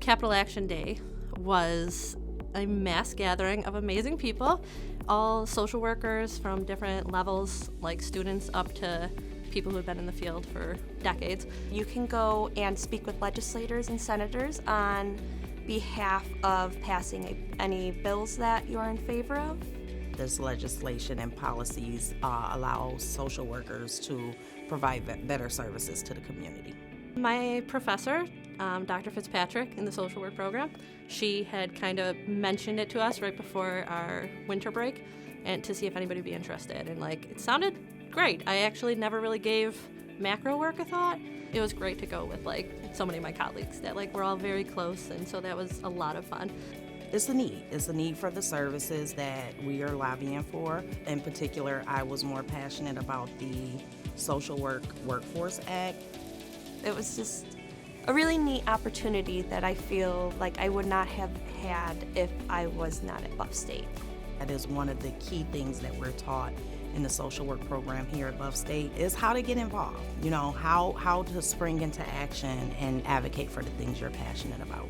Capital Action Day was a mass gathering of amazing people, all social workers from different levels, like students up to people who have been in the field for decades. You can go and speak with legislators and senators on behalf of passing any bills that you're in favor of. This legislation and policies allow social workers to provide better services to the community. My professor, Dr. Fitzpatrick in the social work program, she had kind of mentioned it to us right before our winter break and to see if anybody would be interested. And it sounded great. I actually never really gave macro work a thought. It was great to go with so many of my colleagues that we're all very close, and so that was a lot of fun. It's a need. It's a need for the services that we are lobbying for. In particular, I was more passionate about the Social Work Workforce Act. It was just a really neat opportunity that I feel like I would not have had if I was not at Buff State. That is one of the key things that we're taught in the social work program here at Buff State is how to get involved, how to spring into action and advocate for the things you're passionate about.